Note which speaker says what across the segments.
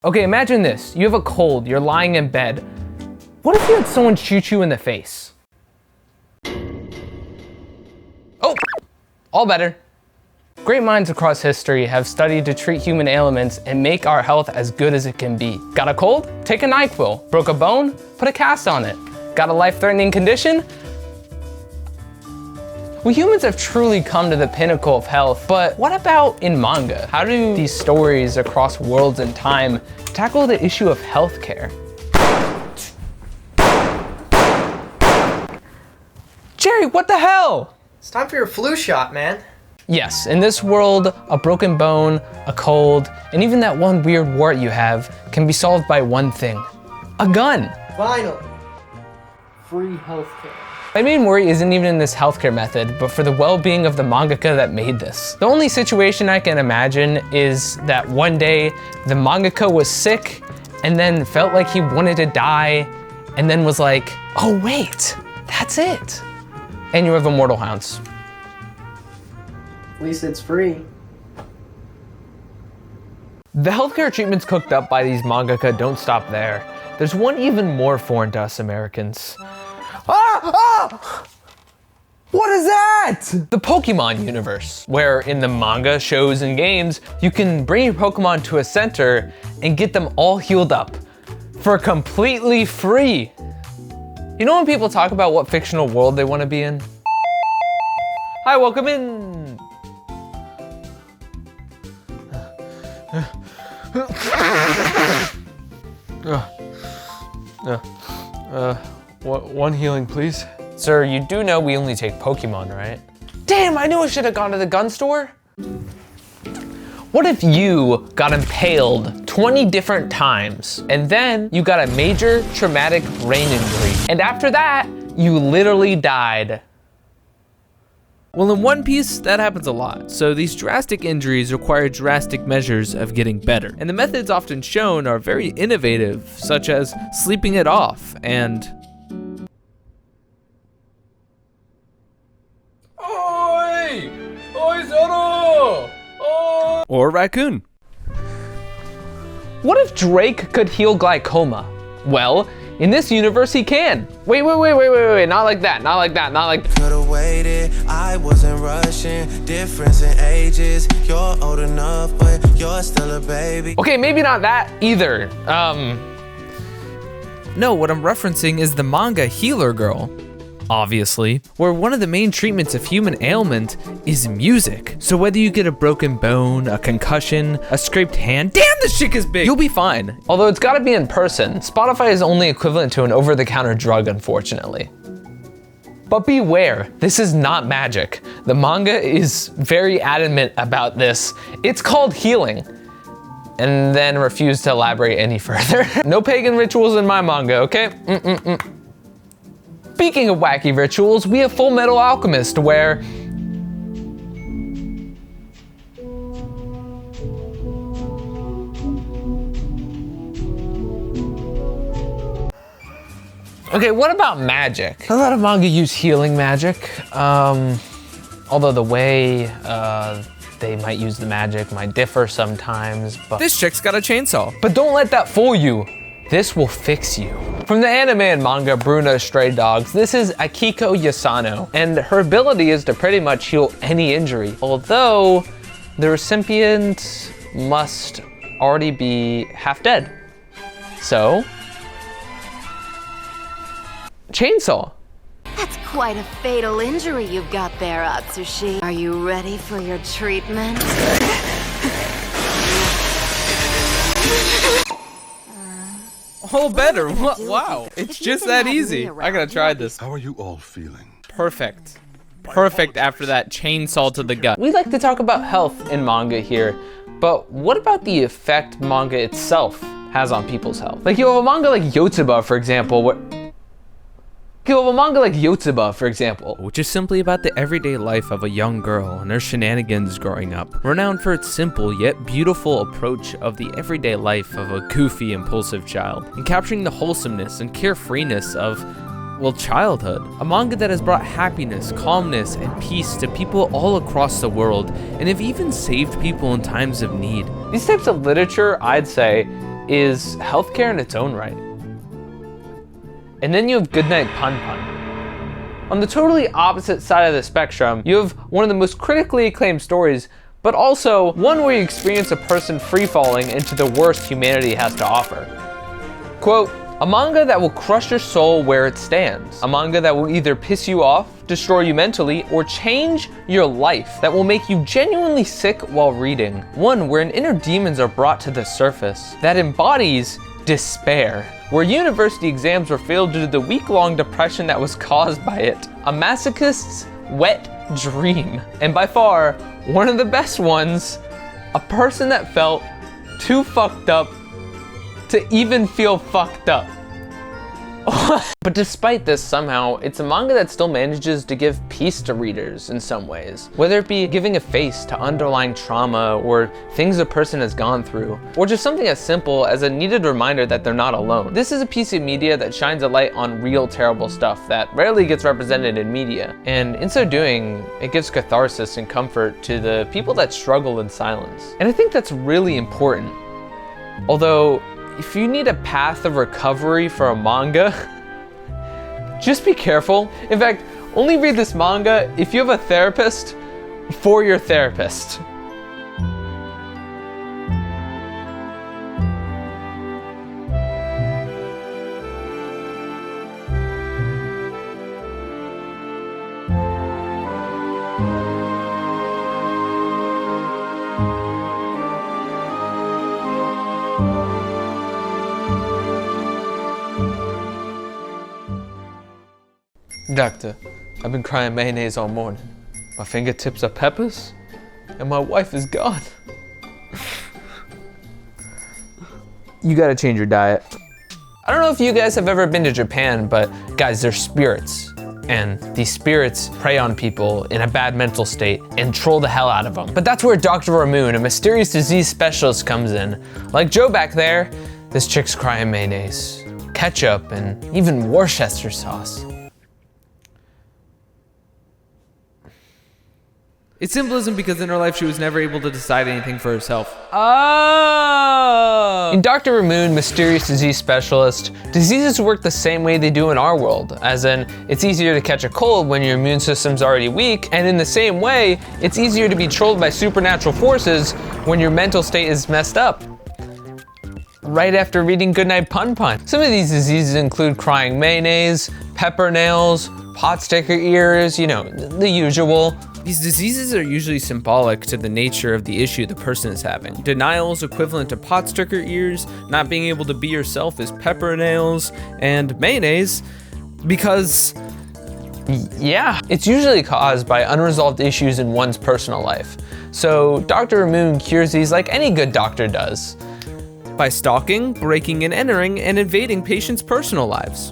Speaker 1: Okay, imagine this. You have a cold, you're lying in bed. What if you had someone shoot you in the face? Oh, all better. Great minds across history have studied to treat human ailments and make our health as good as it can be. Got a cold? Take a NyQuil. Broke a bone? Put a cast on it. Got a life-threatening condition? We humans have truly come to the pinnacle of health, but what about in manga? How do these stories across worlds and time tackle the issue of healthcare? Jerry, what the hell?
Speaker 2: It's time for your flu shot, man.
Speaker 1: Yes, in this world, a broken bone, a cold, and even that one weird wart you have can be solved by one thing: a gun.
Speaker 2: Finally, free healthcare.
Speaker 1: My main worry isn't even in this healthcare method, but for the well-being of the mangaka that made this. The only situation I can imagine is that one day the mangaka was sick and then felt like he wanted to die and then was like, oh wait, that's it. And you have Immortal Hounds.
Speaker 2: At least it's free.
Speaker 1: The healthcare treatments cooked up by these mangaka don't stop there. There's one even more foreign to us Americans. What is that? The Pokemon universe, where in the manga, shows, and games, you can bring your Pokemon to a center and get them all healed up for completely free. You know when people talk about what fictional world they want to be in? Hi, welcome in.
Speaker 3: One healing, please.
Speaker 1: Sir, you do know we only take Pokemon, right? Damn, I knew I should have gone to the gun store. What if you got impaled 20 different times and then you got a major traumatic brain injury and after that, you literally died?
Speaker 4: Well, in One Piece, that happens a lot. So these drastic injuries require drastic measures of getting better. And the methods often shown are very innovative, such as sleeping it off and...
Speaker 3: Oi! Oi, Zoro! Oh!
Speaker 4: or raccoon.
Speaker 1: What if Drake could heal glaucoma? Well, in this universe he can. Wait, not like that, not like that, not like that.
Speaker 5: Could've waited, I wasn't rushing. Difference in ages, you're old enough, but you're still a baby.
Speaker 1: Okay, maybe not that either.
Speaker 4: No, what I'm referencing is the manga Healer Girl. Obviously, where one of the main treatments of human ailment is music. So whether you get a broken bone, a concussion, a scraped hand, damn this chick is big, you'll be fine.
Speaker 1: Although it's gotta be in person, Spotify is only equivalent to an over-the-counter drug, unfortunately. But beware, this is not magic. The manga is very adamant about this. It's called healing. And then refused to elaborate any further. No pagan rituals in my manga, okay? Speaking of wacky rituals, we have Full Metal Alchemist, where okay, what about magic? A lot of manga use healing magic, although the way they might use the magic might differ sometimes, but
Speaker 4: This chick's got a chainsaw.
Speaker 1: But don't let that fool you. This will fix you. From the anime and manga Bruna Stray Dogs, this is Akiko Yasano, and her ability is to pretty much heal any injury, although the recipient must already be half dead. So, chainsaw.
Speaker 6: That's quite a fatal injury you've got there, Atsushi. Are you ready for your treatment?
Speaker 4: Oh, better. Wow, it's just that easy. I gotta try this.
Speaker 7: How are you all feeling?
Speaker 4: Perfect. Perfect after that chainsaw to the gut.
Speaker 1: We like to talk about health in manga here, but what about the effect manga itself has on people's health? Like you have a manga like Yotsuba, for example,
Speaker 4: Which is simply about the everyday life of a young girl and her shenanigans growing up, renowned for its simple yet beautiful approach of the everyday life of a goofy, impulsive child, and capturing the wholesomeness and carefreeness of, well, childhood. A manga that has brought happiness, calmness, and peace to people all across the world, and have even saved people in times of need.
Speaker 1: These types of literature, I'd say, is healthcare in its own right. And then you have Goodnight PunPun. On the totally opposite side of the spectrum, you have one of the most critically acclaimed stories, but also one where you experience a person free-falling into the worst humanity has to offer. Quote, a manga that will crush your soul where it stands. A manga that will either piss you off, destroy you mentally, or change your life, that will make you genuinely sick while reading. One where inner demons are brought to the surface, that embodies despair, where university exams were failed due to the week-long depression that was caused by it. A masochist's wet dream. And by far, one of the best ones, a person that felt too fucked up to even feel fucked up. But despite this, somehow, it's a manga that still manages to give peace to readers in some ways. Whether it be giving a face to underlying trauma or things a person has gone through, or just something as simple as a needed reminder that they're not alone. This is a piece of media that shines a light on real terrible stuff that rarely gets represented in media. And in so doing, it gives catharsis and comfort to the people that struggle in silence. And I think that's really important. Although, if you need a path of recovery for a manga, just be careful. In fact, only read this manga if you have a therapist for your therapist. Doctor, I've been crying mayonnaise all morning. My fingertips are peppers, and my wife is gone. You gotta change your diet. I don't know if you guys have ever been to Japan, but guys, they're spirits. And these spirits prey on people in a bad mental state and troll the hell out of them. But that's where Dr. Ramoon, a mysterious disease specialist, comes in. Like Joe back there, this chick's crying mayonnaise, ketchup, and even Worcester sauce.
Speaker 4: It's symbolism because in her life she was never able to decide anything for herself.
Speaker 1: Oh! In Dr. Ramoon, Mysterious Disease Specialist, diseases work the same way they do in our world, as in, it's easier to catch a cold when your immune system's already weak, and in the same way, it's easier to be trolled by supernatural forces when your mental state is messed up. Right after reading Goodnight PunPun. Some of these diseases include crying mayonnaise, pepper nails, pot sticker ears, you know, the usual.
Speaker 4: These diseases are usually symbolic to the nature of the issue the person is having. Denial is equivalent to pot sticker ears, not being able to be yourself is pepper nails, and mayonnaise, because
Speaker 1: yeah, it's usually caused by unresolved issues in one's personal life. So Dr. Ramoon cures these like any good doctor does.
Speaker 4: By stalking, breaking and entering, and invading patients' personal lives.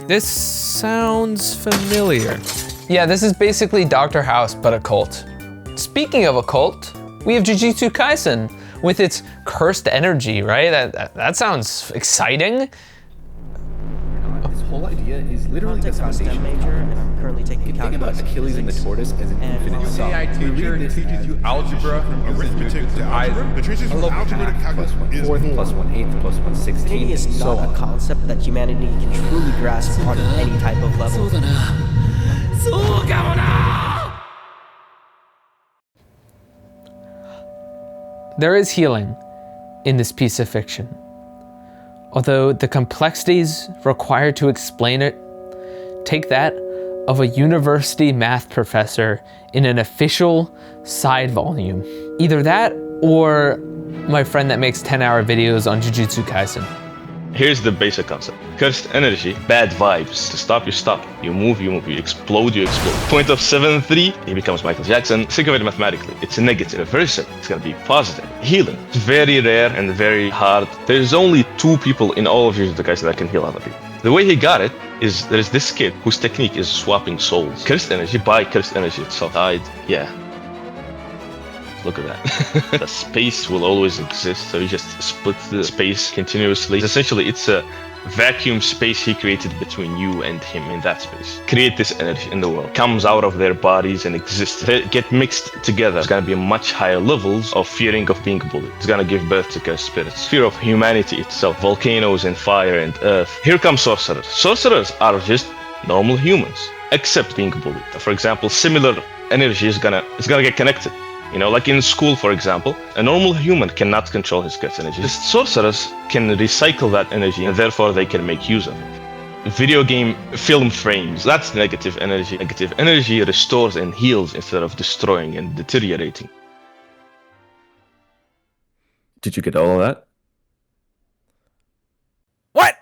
Speaker 4: This sounds familiar.
Speaker 1: Yeah, this is basically Dr. House, but a cult. Speaking of a cult, we have Jujutsu Kaisen with its cursed energy, right? That sounds exciting.
Speaker 7: This whole idea is literally the foundation.
Speaker 8: Major, and I'm currently taking
Speaker 7: Think about
Speaker 8: calculus.
Speaker 7: Achilles and the tortoise as an infinite sum.
Speaker 3: AI teacher teaches you algebra from arithmetic to algebra.
Speaker 9: The transition from algebra to calculus is
Speaker 7: Fourth plus 1/8 plus 1/16.
Speaker 8: It is
Speaker 7: so
Speaker 8: not a
Speaker 7: on.
Speaker 8: concept that humanity can truly grasp on any type of level.
Speaker 1: There is healing in this piece of fiction. Although the complexities required to explain it take that of a university math professor in an official side volume. Either that or my friend that makes 10-hour videos on Jujutsu Kaisen.
Speaker 10: Here's the basic concept. Cursed energy, bad vibes. To stop, you stop. You move, you move. You explode, you explode. Point of 7-3, he becomes Michael Jackson. Think of it mathematically. It's a negative. Reverse it. It's gonna be positive. Healing. It's very rare and very hard. There's only 2 people in all of Jujutsu Kaisen that can heal other people. The way he got it is there's this kid whose technique is swapping souls. Cursed energy by cursed energy itself. Died. Yeah. Look at that. The space will always exist, so you just split the space continuously. Essentially, it's a vacuum space he created between you and him in that space. Create this energy in the world. Comes out of their bodies and exists. They get mixed together. It's gonna be much higher levels of fearing of being bullied. It's gonna give birth to cursed spirits. Fear of humanity itself. Volcanoes and fire and earth. Here come sorcerers. Sorcerers are just normal humans, except being bullied. For example, similar energy is gonna get connected. You know, like in school, for example, a normal human cannot control his cursed energy. The sorcerers can recycle that energy, and therefore they can make use of it. Video game film frames, that's negative energy. Negative energy restores and heals instead of destroying and deteriorating.
Speaker 11: Did you get all of that?
Speaker 1: What?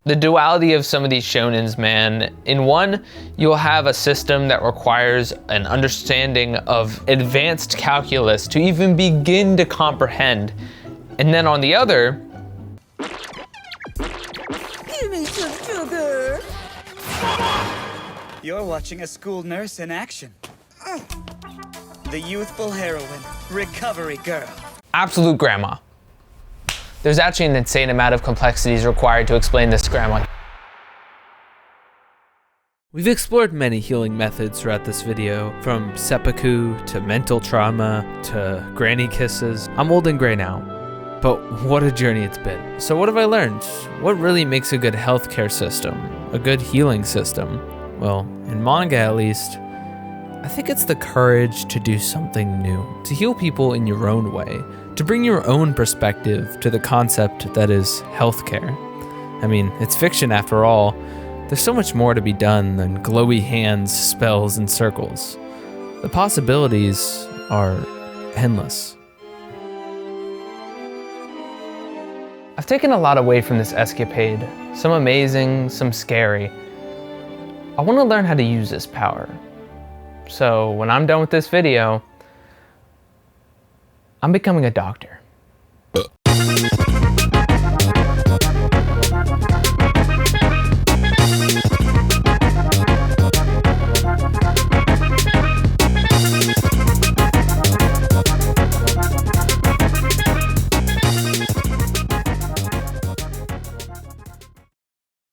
Speaker 1: The duality of some of these shonens, man. In one, you'll have a system that requires an understanding of advanced calculus to even begin to comprehend. And then on the other,
Speaker 12: Give me some sugar. You're watching a school nurse in action. The youthful heroine, recovery girl.
Speaker 1: absolute grandma. There's actually an insane amount of complexities required to explain this grandma.
Speaker 4: We've explored many healing methods throughout this video, from seppuku to mental trauma to granny kisses. I'm old and gray now, but what a journey it's been. So what have I learned? What really makes a good healthcare system, a good healing system? Well, in manga at least, I think it's the courage to do something new, to heal people in your own way, to bring your own perspective to the concept that is healthcare. I mean, it's fiction after all. There's so much more to be done than glowy hands, spells, and circles. The possibilities are endless. I've taken a lot away from this escapade, some amazing, some scary. I want to learn how to use this power. So when I'm done with this video, I'm becoming a doctor.